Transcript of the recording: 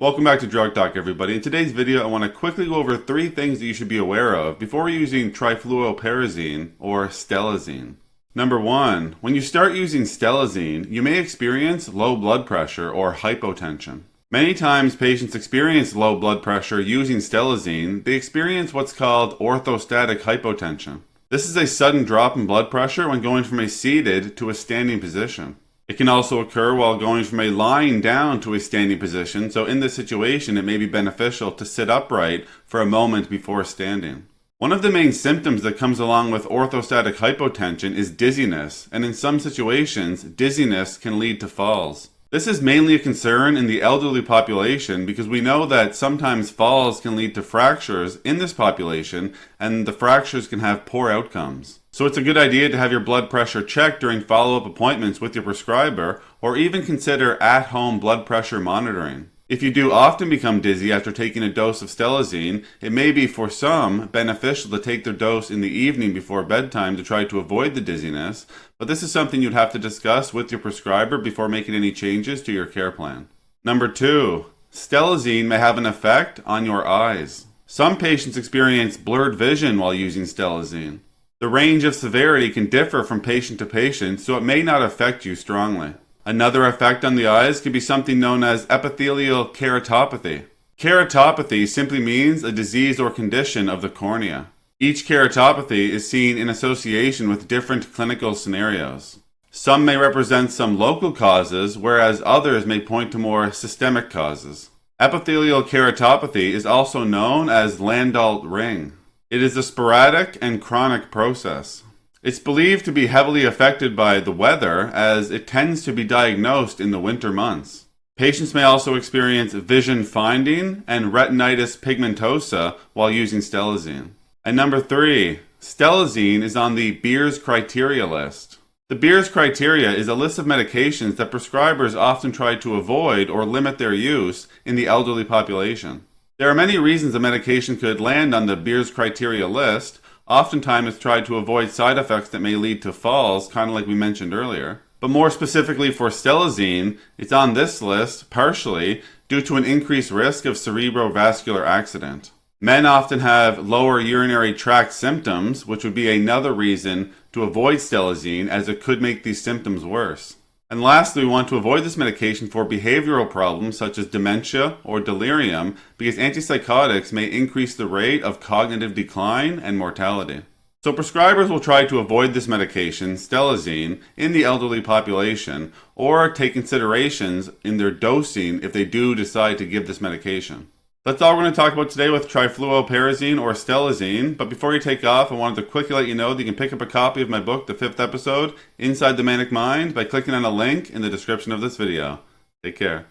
Welcome back to Drug Talk, everybody. In today's video, I want to quickly go over 3 things that you should be aware of before using Trifluoperazine or Stelazine. Number 1, when you start using Stelazine, you may experience low blood pressure or hypotension. Many times patients experience low blood pressure using Stelazine. They experience what's called orthostatic hypotension. This is a sudden drop in blood pressure when going from a seated to a standing position. It can also occur while going from a lying down to a standing position, so in this situation it may be beneficial to sit upright for a moment before standing. One of the main symptoms that comes along with orthostatic hypotension is dizziness, and in some situations, dizziness can lead to falls. This is mainly a concern in the elderly population because we know that sometimes falls can lead to fractures in this population, and the fractures can have poor outcomes. So it's a good idea to have your blood pressure checked during follow-up appointments with your prescriber, or even consider at-home blood pressure monitoring. If you do often become dizzy after taking a dose of Stelazine, it may be for some beneficial to take their dose in the evening before bedtime to try to avoid the dizziness, but this is something you'd have to discuss with your prescriber before making any changes to your care plan. Number 2, Stelazine may have an effect on your eyes. Some patients experience blurred vision while using Stelazine. The range of severity can differ from patient to patient, so it may not affect you strongly. Another effect on the eyes could be something known as epithelial keratopathy. Keratopathy simply means a disease or condition of the cornea. Each keratopathy is seen in association with different clinical scenarios. Some may represent some local causes, whereas others may point to more systemic causes. Epithelial keratopathy is also known as Landolt ring. It is a sporadic and chronic process. It's believed to be heavily affected by the weather, as it tends to be diagnosed in the winter months. Patients may also experience vision finding and retinitis pigmentosa while using Stelazine. And number 3, Stelazine is on the Beers criteria list. The Beers criteria is a list of medications that prescribers often try to avoid or limit their use in the elderly population. There are many reasons a medication could land on the Beers criteria list. Oftentimes it's tried to avoid side effects that may lead to falls, kind of like we mentioned earlier. But more specifically for Stelazine, it's on this list partially due to an increased risk of cerebrovascular accident. Men often have lower urinary tract symptoms, which would be another reason to avoid Stelazine, as it could make these symptoms worse. And lastly, we want to avoid this medication for behavioral problems such as dementia or delirium, because antipsychotics may increase the rate of cognitive decline and mortality. So prescribers will try to avoid this medication, Stelazine, in the elderly population, or take considerations in their dosing if they do decide to give this medication. That's all we're going to talk about today with Trifluoperazine or Stelazine, but before you take off, I wanted to quickly let you know that you can pick up a copy of my book, The 5th Episode, Inside the Manic Mind, by clicking on a link in the description of this video. Take care.